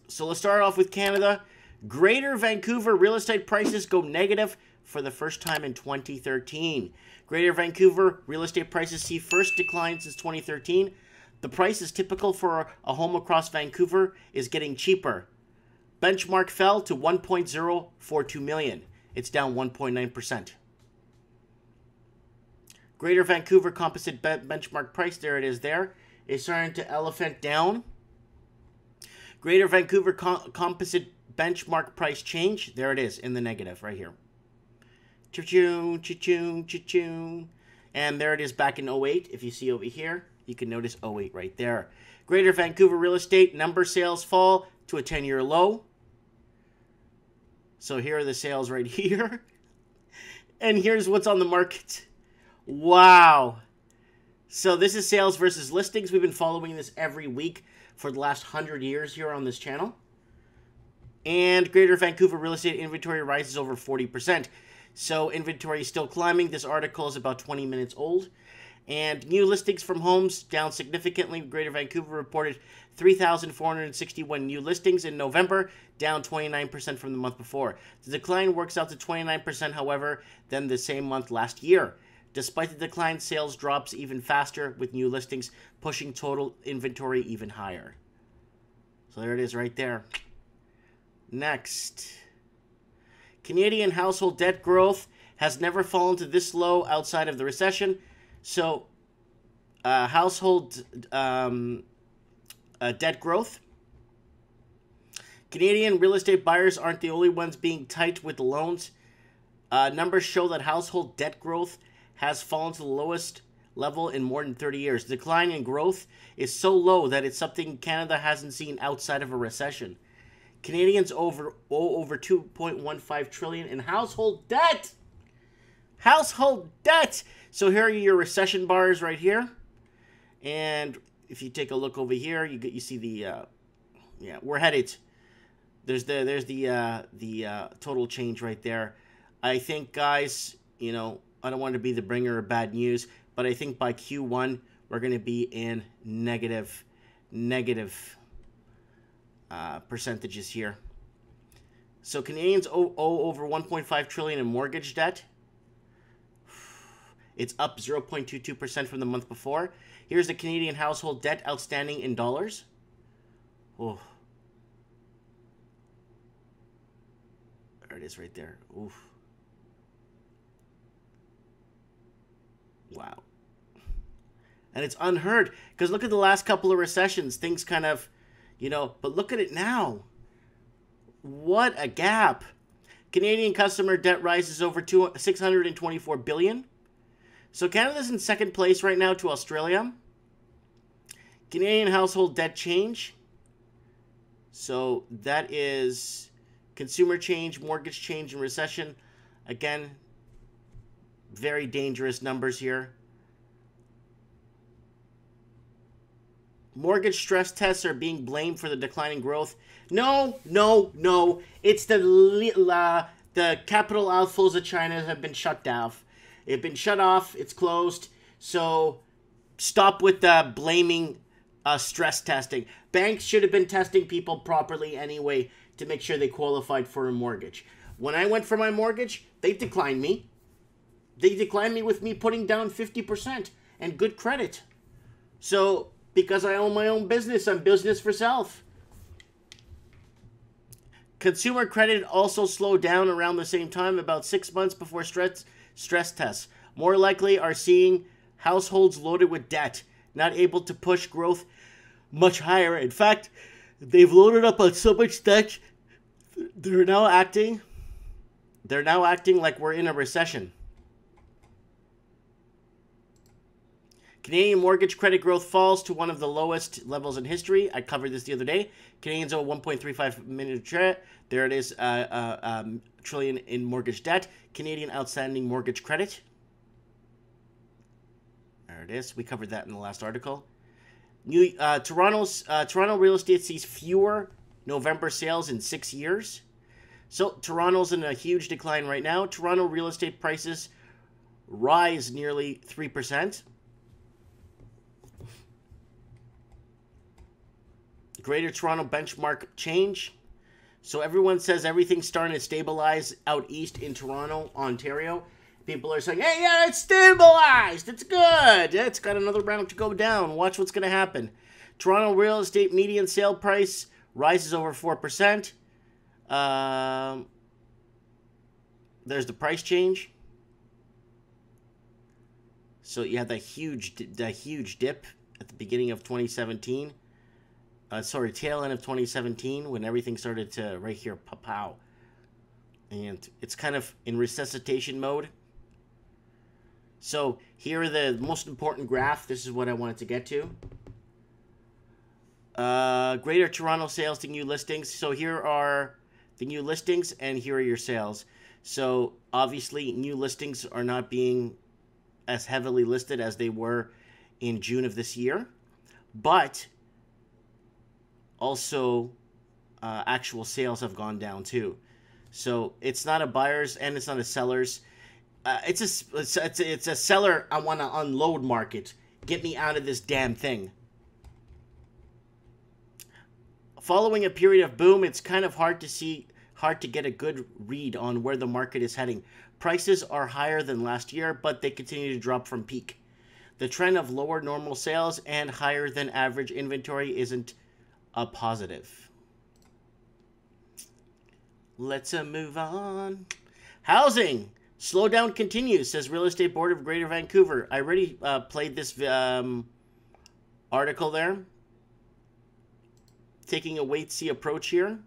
So let's start off with Canada. Greater Vancouver real estate prices go negative for the first time in 2013. Greater Vancouver real estate prices see first decline since 2013. The price is typical for a home across Vancouver is getting cheaper. Benchmark fell to 1.042 million. It's down 1.9%. Greater Vancouver composite benchmark price, there it is there, is starting to elephant down. Greater Vancouver composite benchmark price change, there it is in the negative right here. Cha-choon, cha-choon, cha-choon. And there it is back in 08. If you see over here, you can notice 08 right there. Greater Vancouver real estate number sales fall to a 10-year low. So here are the sales right here. And here's what's on the market. Wow. So this is sales versus listings. We've been following this every week for the last 100 years here on this channel. And Greater Vancouver real estate inventory rises over 40%. So inventory is still climbing. This article is about 20 minutes old. And new listings from homes down significantly. Greater Vancouver reported 3,461 new listings in November, down 29% from the month before. The decline works out to 29%, however, than the same month last year. Despite the decline, sales drops even faster with new listings, pushing total inventory even higher. So there it is right there. Next. Canadian household debt growth has never fallen to this low outside of the recession. So, household debt growth. Canadian real estate buyers aren't the only ones being tight with loans. Numbers show that household debt growth has fallen to the lowest level in more than 30 years. The decline in growth is so low that it's something Canada hasn't seen outside of a recession. Canadians owe over $2.15 trillion in household debt. Household debt. So here are your recession bars right here. And if you take a look over here, you see the yeah, we're headed. There's the total change right there. I think, guys, you know, I don't want to be the bringer of bad news, but I think by Q1 we're going to be in negative percentages here. So Canadians owe over 1.5 trillion in mortgage debt. It's up 0.22% from the month before. Here's the Canadian household debt outstanding in dollars. Oh. There it is right there. Oof. Wow. And it's unheard, because look at the last couple of recessions. Things kind of, you know, but look at it now. What a gap. Canadian customer debt rises over $624 billion. So Canada's in second place right now to Australia. Canadian household debt change. So that is consumer change, mortgage change, and recession. Again, very dangerous numbers here. Mortgage stress tests are being blamed for the declining growth. No. It's the capital outflows of China have been shut down. It's been shut off. It's closed. So stop with the blaming stress testing. Banks should have been testing people properly anyway to make sure they qualified for a mortgage. When I went for my mortgage, they declined me. They declined me with me putting down 50% and good credit. So, because I own my own business, I'm business for self. Consumer credit also slowed down around the same time, about 6 months before stress tests. More likely are seeing households loaded with debt, not able to push growth much higher. In fact, they've loaded up on so much debt, they're now acting like we're in a recession. Canadian mortgage credit growth falls to one of the lowest levels in history. I covered this the other day. Canadians owe 1.35 million. There it is, trillion in mortgage debt. Canadian outstanding mortgage credit. There it is. We covered that in the last article. Toronto real estate sees fewer November sales in 6 years. So Toronto's in a huge decline right now. Toronto real estate prices rise nearly 3%. Greater Toronto benchmark change. So everyone says everything's starting to stabilize out east in Toronto, Ontario. People are saying, hey, yeah, it's stabilized. It's good. It's got another round to go down. Watch what's going to happen. Toronto real estate median sale price rises over 4%. There's the price change. So you have that huge dip at the beginning of 2017. Tail end of 2017 when everything started to, right here, pow. And it's kind of in resuscitation mode. So here are the most important graph. This is what I wanted to get to. Greater Toronto sales to new listings. So here are the new listings and here are your sales. So obviously new listings are not being as heavily listed as they were in June of this year. But also actual sales have gone down too. So it's not a buyer's and it's not a seller's. It's a seller I want to unload market. Get me out of this damn thing. Following a period of boom, it's kind of hard to get a good read on where the market is heading. Prices are higher than last year, but they continue to drop from peak. The trend of lower normal sales and higher than average inventory isn't a positive. Let's move on. Housing. Slowdown continues, says Real Estate Board of Greater Vancouver. I already played this article there. Taking a wait-see approach here.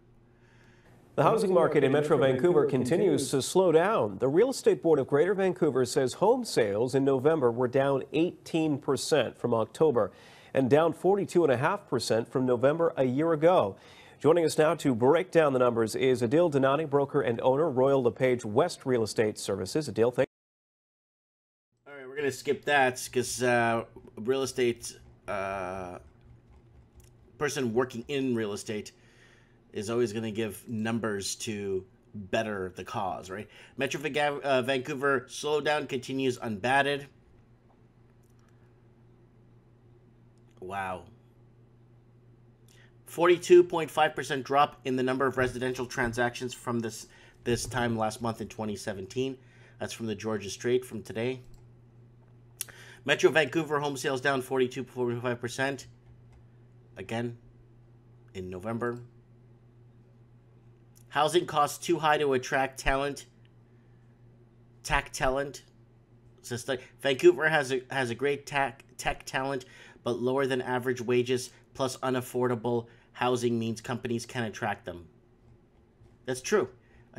The housing market in Metro Vancouver continues to slow down. The Real Estate Board of Greater Vancouver says home sales in November were down 18% from October and down 42.5% from November a year ago. Joining us now to break down the numbers is Adil Danani, broker and owner, Royal LePage West Real Estate Services. Adil, thank you. All right, we're going to skip that because real estate person working in real estate is always going to give numbers to better the cause, right? Metro Vancouver slowdown continues unbatted. Wow. 42.5% drop in the number of residential transactions from this time last month in 2017. That's from the Georgia Strait from today. Metro Vancouver home sales down 42.5%. Again, in November. Housing costs too high to attract talent. Tech talent. Vancouver has a great tech talent, but lower than average wages plus unaffordable housing means companies can attract them. That's true.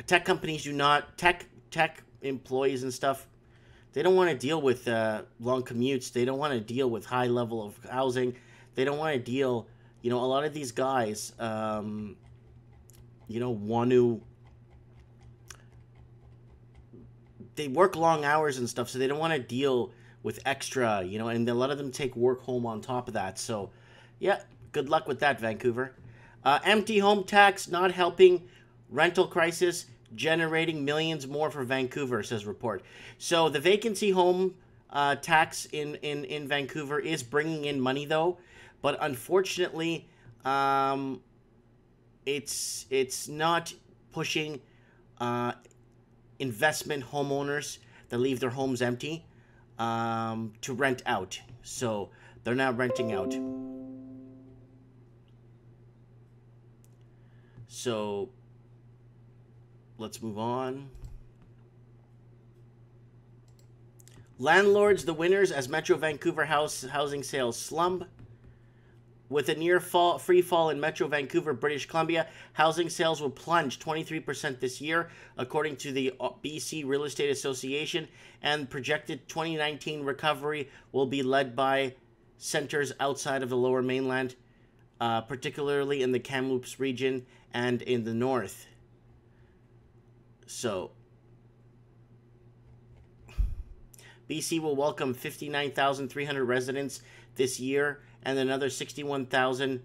Tech companies do not, tech employees and stuff, they don't want to deal with long commutes. They don't want to deal with high level of housing. They don't want to deal, a lot of these guys, want to, they work long hours and stuff, so they don't want to deal with extra, and a lot of them take work home on top of that. So, yeah, good luck with that, Vancouver. Empty home tax not helping rental crisis, generating millions more for Vancouver, says report. So the vacancy home tax in Vancouver is bringing in money, though. But unfortunately, it's not pushing investment homeowners that leave their homes empty to rent out. So they're not renting out. So let's move on. Landlords the winners as Metro Vancouver housing sales slump. With a near free fall in Metro Vancouver, British Columbia, housing sales will plunge 23% this year, according to the BC Real Estate Association, and projected 2019 recovery will be led by centers outside of the Lower Mainland, particularly in the Kamloops region and in the north. So, BC will welcome 59,300 residents this year and another 61,000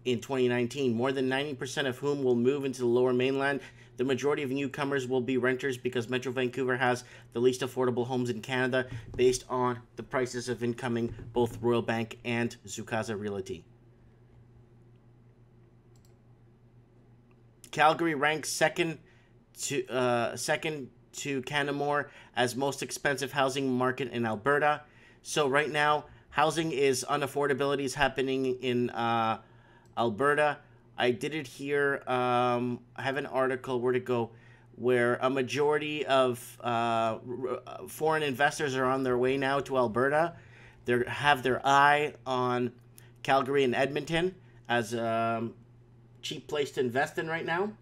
in 2019, more than 90% of whom will move into the Lower Mainland. The majority of newcomers will be renters because Metro Vancouver has the least affordable homes in Canada based on the prices of incoming both Royal Bank and Zukasa Realty. Calgary ranks second to Canmore as most expensive housing market in Alberta. So right now, housing unaffordability is happening in Alberta. I did it here. I have an article, where'd it go, where a majority of foreign investors are on their way now to Alberta. They have their eye on Calgary and Edmonton as a cheap place to invest in right now.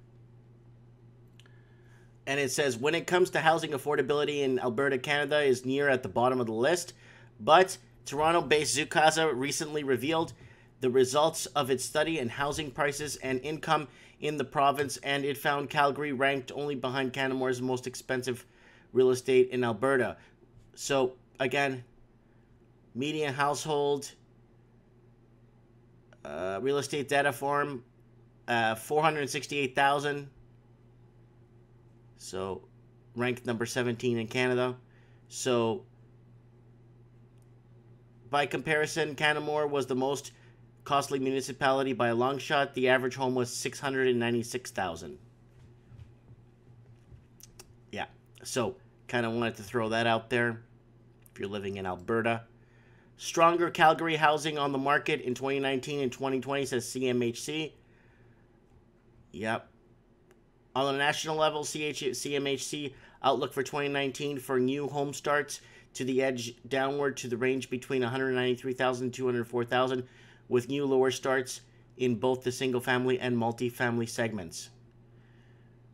And it says, when it comes to housing affordability in Alberta, Canada is near at the bottom of the list. But Toronto-based Zoocasa recently revealed the results of its study in housing prices and income in the province, and it found Calgary ranked only behind Canmore's most expensive real estate in Alberta. So, again, median household, real estate data form, 468,000. So, ranked number 17 in Canada. So, by comparison, Canmore was the most costly municipality by a long shot. The average home was $696,000. Yeah, so kind of wanted to throw that out there if you're living in Alberta. Stronger Calgary housing on the market in 2019 and 2020, says CMHC. Yep. On a national level, CMHC outlook for 2019 for new home starts to the edge downward to the range between 193,000 and 204,000, with new lower starts in both the single-family and multi-family segments.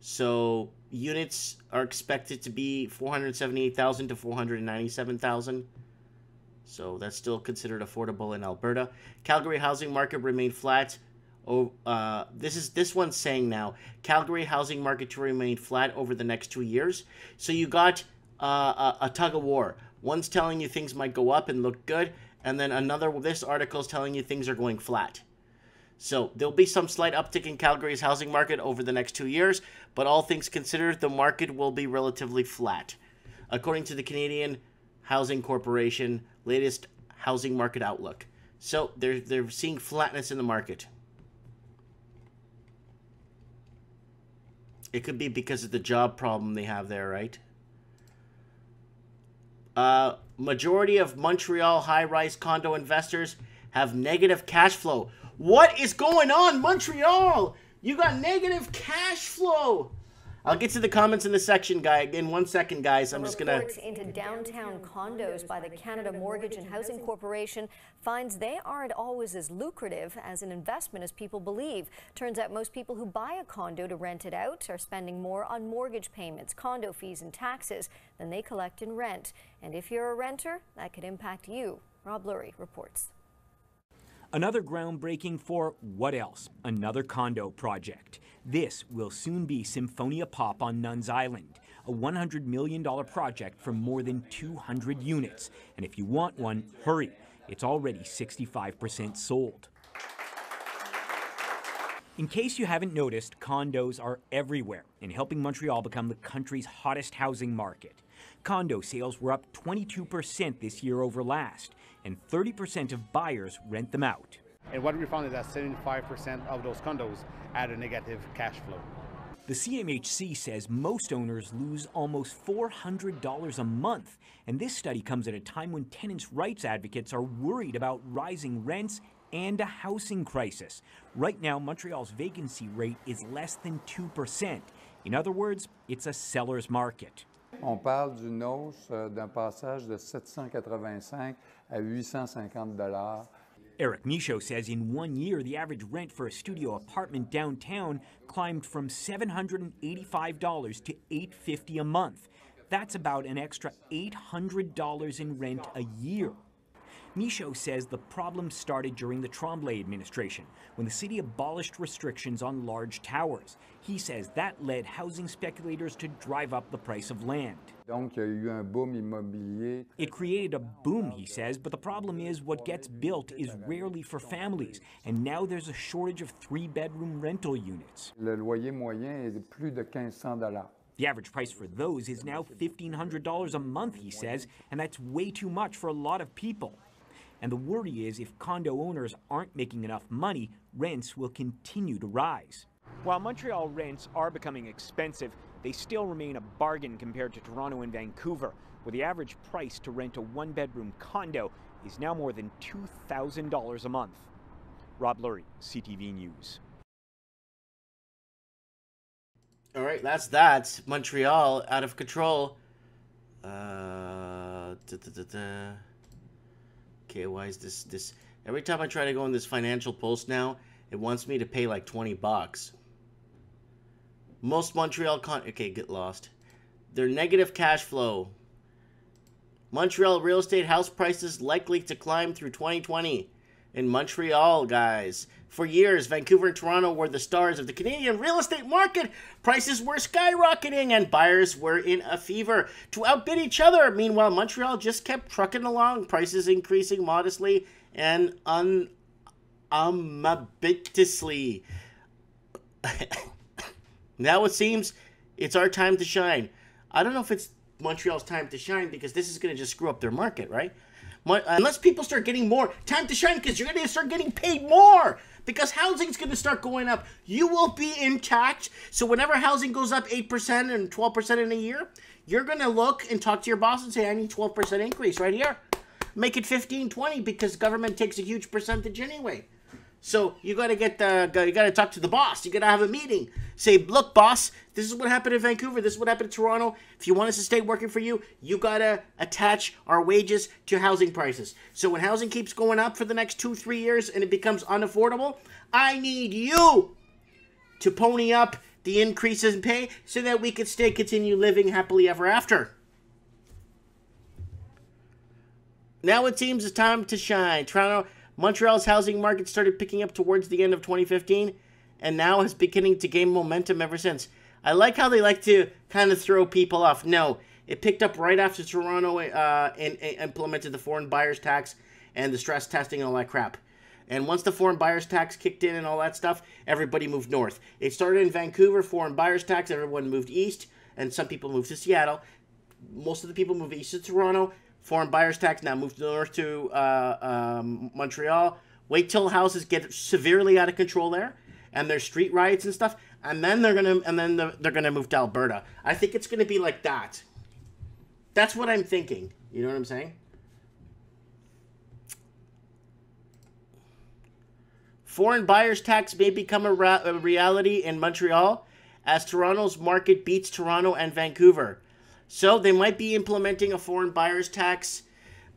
So units are expected to be 478,000 to 497,000. So that's still considered affordable in Alberta. Calgary housing market remained flat. This one's saying now, Calgary housing market to remain flat over the next 2 years. So you got a tug of war. One's telling you things might go up and look good, and then this article is telling you things are going flat. So there'll be some slight uptick in Calgary's housing market over the next 2 years, but all things considered, the market will be relatively flat, according to the Canadian Housing Corporation latest housing market outlook. So they're seeing flatness in the market. It could be because of the job problem they have there, right? Majority of Montreal high-rise condo investors have negative cash flow. What is going on, Montreal? You got negative cash flow. I'll get to the comments in the section, in 1 second, guys. I'm just gonna. Reports into downtown condos by the Canada Mortgage and Housing Corporation finds they aren't always as lucrative as an investment as people believe. Turns out most people who buy a condo to rent it out are spending more on mortgage payments, condo fees, and taxes than they collect in rent. And if you're a renter, that could impact you. Rob Lurie reports. Another groundbreaking for what else? Another condo project. This will soon be Symphonia Pop on Nuns Island, a $100 million project for more than 200 units. And if you want one, hurry. It's already 65% sold. In case you haven't noticed, condos are everywhere and helping Montreal become the country's hottest housing market. Condo sales were up 22% this year over last, and 30% of buyers rent them out. And what we found is that 75% of those condos had a negative cash flow. The CMHC says most owners lose almost $400 a month, and this study comes at a time when tenants' rights advocates are worried about rising rents and a housing crisis. Right now, Montreal's vacancy rate is less than 2%. In other words, it's a seller's market. On parle d'une hausse d'un passage de 785 à 850 $. Eric Michaud says in 1 year, the average rent for a studio apartment downtown climbed from $785 to $850 a month. That's about an extra $800 in rent a year. Michaud says the problem started during the Tremblay administration, when the city abolished restrictions on large towers. He says that led housing speculators to drive up the price of land. Donc, il y a eu un boom immobilier. It created a boom, he says, but the problem is what gets built is rarely for families, and now there's a shortage of 3-bedroom rental units. Le loyer moyen est de plus de 1,500 $. The average price for those is now $1,500 a month, he says, and that's way too much for a lot of people. And the worry is if condo owners aren't making enough money, rents will continue to rise. While Montreal rents are becoming expensive, they still remain a bargain compared to Toronto and Vancouver, where the average price to rent a one-bedroom condo is now more than $2,000 a month. Rob Lurie, CTV News. All right, that's that. Montreal out of control. Okay, why is this? Every time I try to go in this financial post now, it wants me to pay like $20. Most Montreal okay, get lost. Their negative cash flow. Montreal real estate house prices likely to climb through 2020. In Montreal, guys. For years, Vancouver and Toronto were the stars of the Canadian real estate market. Prices were skyrocketing and buyers were in a fever to outbid each other. Meanwhile, Montreal just kept trucking along, prices increasing modestly and unambiguously. Now it seems it's our time to shine. I don't know if it's Montreal's time to shine because this is going to just screw up their market, right? Unless people start getting more time to shine because you're going to start getting paid more because housing's going to start going up. You will be intact. So whenever housing goes up 8% and 12% in a year, you're going to look and talk to your boss and say, I need 12% increase right here. Make it 15, 20 because government takes a huge percentage anyway. So you got to you got to talk to the boss. You got to have a meeting. Say, look, boss, this is what happened in Vancouver. This is what happened in Toronto. If you want us to stay working for you, you got to attach our wages to housing prices. So when housing keeps going up for the next 2-3 years and it becomes unaffordable, I need you to pony up the increases in pay so that we can continue living happily ever after. Now it seems it's time to shine. Montreal's housing market started picking up towards the end of 2015 and now is beginning to gain momentum ever since. I like how they like to kind of throw people off. No, it picked up right after Toronto implemented the foreign buyers tax and the stress testing and all that crap. And once the foreign buyers tax kicked in and all that stuff, everybody moved north. It started in Vancouver, foreign buyers tax, everyone moved east, and some people moved to Seattle. Most of the people moved east to Toronto. Foreign buyers tax now moved north to Montreal. Wait till houses get severely out of control there, and there's street riots and stuff, and then they're gonna move to Alberta. I think it's gonna be like that. That's what I'm thinking. You know what I'm saying? Foreign buyers tax may become a reality in Montreal as Toronto's market beats Toronto and Vancouver. So they might be implementing a foreign buyers tax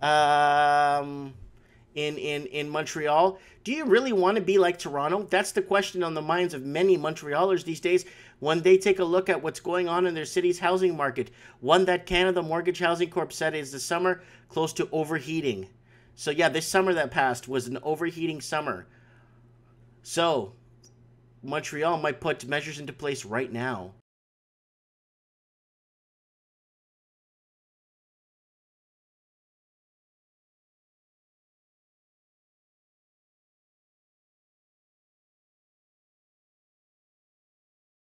in Montreal. Do you really want to be like Toronto? That's the question on the minds of many Montrealers these days when they take a look at what's going on in their city's housing market. One that Canada Mortgage Housing Corp said is the summer close to overheating. So yeah, this summer that passed was an overheating summer. So Montreal might put measures into place right now